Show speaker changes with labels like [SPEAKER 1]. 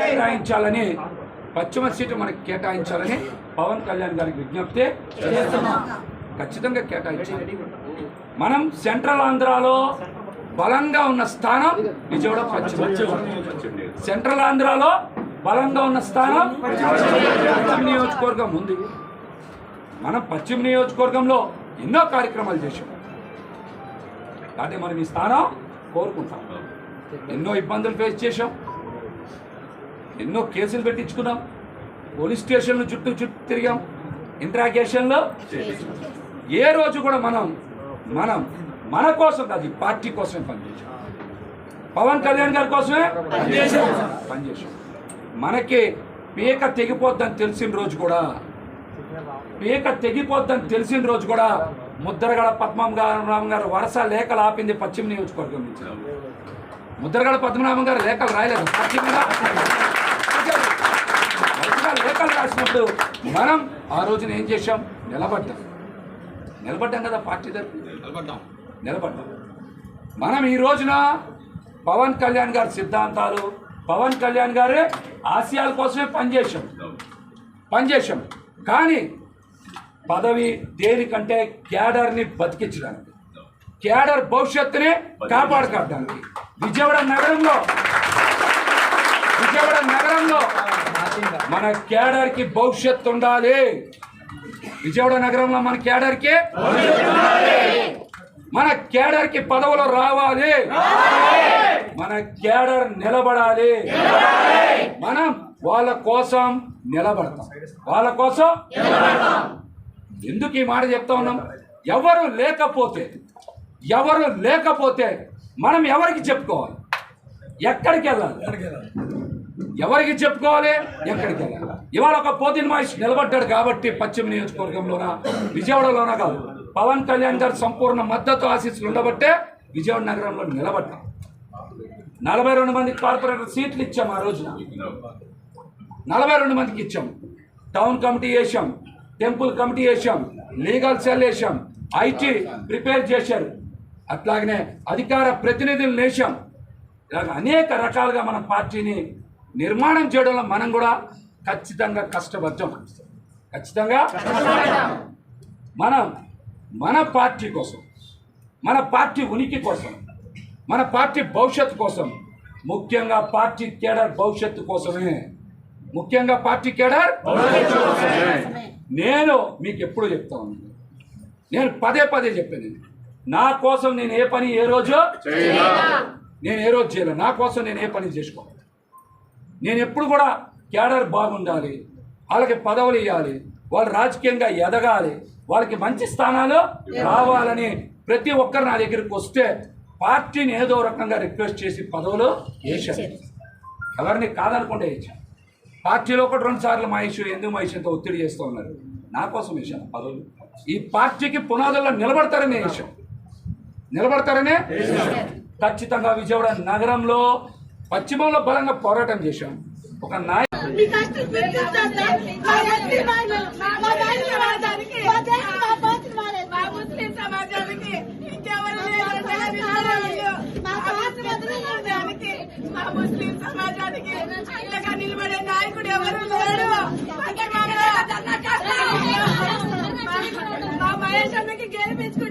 [SPEAKER 1] కేటాయించాలని, పశ్చిమ సీటు మనకి కేటాయించాలని పవన్ కళ్యాణ్ గారికి విజ్ఞప్తి చేస్తున్నాం. ఖచ్చితంగా కేటాయించాలి. మనం సెంట్రల్ ఆంధ్రాలో బలంగా ఉన్న స్థానం విజయవాడ పశ్చిమ. సెంట్రల్ ఆంధ్రాలో బలంగా ఉన్న స్థానం పశ్చిమ నియోజకవర్గం ఉంది. మనం పశ్చిమ నియోజకవర్గంలో ఎన్నో కార్యక్రమాలు చేసాం కాబట్టి మనం ఈ స్థానం కోరుకుంటాం. ఎన్నో ఇబ్బందులు ఫేస్ చేసాం, ఎన్నో కేసులు పెట్టించుకున్నాం, పోలీస్ స్టేషన్లు చుట్టూ తిరిగాం, ఇంట్రాగేషన్లో. ఏ రోజు కూడా మనం మన కోసం కాదు, పార్టీ కోసమే పనిచేసాం. పవన్ కళ్యాణ్ గారి కోసమే పనిచేసాం. మనకి పీక తెగిపోద్దని తెలిసిన రోజు కూడా ముద్రగడ పద్మనాభం గారు వరుస లేఖలు ఆపింది పశ్చిమ నియోజకవర్గం నుంచి. ముద్రగడ పద్మనాభం గారు లేఖలు రాయలేదు, లేఖలు రాసినప్పుడు మనం ఆ రోజున ఏం చేశాం? నిలబడ్డాం కదా, పార్టీ తరఫున నిలబడ్డాం. మనం ఈ రోజున పవన్ కళ్యాణ్ గారి సిద్ధాంతాలు, పవన్ కళ్యాణ్ గారి ఆశయాల కోసమే పనిచేశాం. కానీ పదవి దేనికంటే క్యాడర్ని బతికించడానికి, క్యాడర్ భవిష్యత్తుని కాపాడుకోవడానికి. విజయవాడ నగరంలో మన క్యాడర్కి భవిష్యత్తు ఉండాలి. విజయవాడ నగరంలో మన క్యాడర్కి పదవులు రావాలి, మన క్యాడర్ నిలబడాలి. మనం వాళ్ళ కోసం నిలబడతాం. ఎందుకు ఈ మాట చెప్తా ఉన్నాం? ఎవరు లేకపోతే మనం ఎవరికి చెప్పుకోవాలి? ఎక్కడికి వెళ్ళాలి? ఎవరికి చెప్పుకోవాలి? ఎక్కడికి వెళ్ళాలి? ఇవాళ ఒక పోతిన్ మహేష్ నిలబడ్డాడు కాబట్టి పశ్చిమ నియోజకవర్గంలోన, విజయవాడలోన కాదు, పవన్ కళ్యాణ్ గారు సంపూర్ణ మద్దతు ఆశీస్సులు ఉండబట్టే విజయవాడ నగరంలో నిలబడ్డాం. 42 మందికి కార్పొరేటర్ సీట్లు ఇచ్చాం. ఆ రోజున 42 మందికి ఇచ్చాం. టౌన్ కమిటీ వేసాం, టెంపుల్ కమిటీ వేసాం, లీగల్ సెల్ వేసాం, ఐటీ ప్రిపేర్ చేశారు, అట్లాగనే అధికార ప్రతినిధులు వేసాం. ఇలాగ అనేక రకాలుగా మన పార్టీని నిర్మాణం చేయడంలో మనం కూడా ఖచ్చితంగా కష్టపడ్డాం. మన పార్టీ కోసం, మన పార్టీ ఉనికి కోసం, మన పార్టీ భవిష్యత్తు కోసం, ముఖ్యంగా పార్టీ కేడర్ భవిష్యత్తు కోసమే. నేను మీకు ఎప్పుడు చెప్తా ఉన్నాను, నేను పదే చెప్పాను, నా కోసం నేను ఏ పని ఏ రోజు చేయలేదు. నా కోసం నేను ఏ పని చేసుకోవాలి. నేను ఎప్పుడు కూడా క్యాడర్ బాగుండాలి, వాళ్ళకి పదవులు ఇవ్వాలి, వాళ్ళు రాజకీయంగా ఎదగాలి, వాళ్ళకి మంచి స్థానాలు రావాలని ప్రతి ఒక్కరు నా దగ్గరికి వస్తే పార్టీని ఏదో రకంగా రిక్వెస్ట్ చేసి పదవులు వేసాను. ఎవరిని కాదనకుండా వేసాను. పార్టీలో 1-2 సార్లు మహేష్ ఎందుకు మహేష్ ఎంతో ఒత్తిడి చేస్తూ ఉన్నారు. నా కోసం వేసాను పదవులు. ఈ పార్టీకి పునాదుల్లో నిలబడతారనే ఖచ్చితంగా విజయవాడ నగరంలో పశ్చిమంలో బలంగా పోరాటం చేశాం. ఒక
[SPEAKER 2] ముస్లిం సమాజానికి అండగా నిలబడే నాయకుడు ఎవరు లేరు. మా మహేష్ అన్నకి గెలిపించుకుని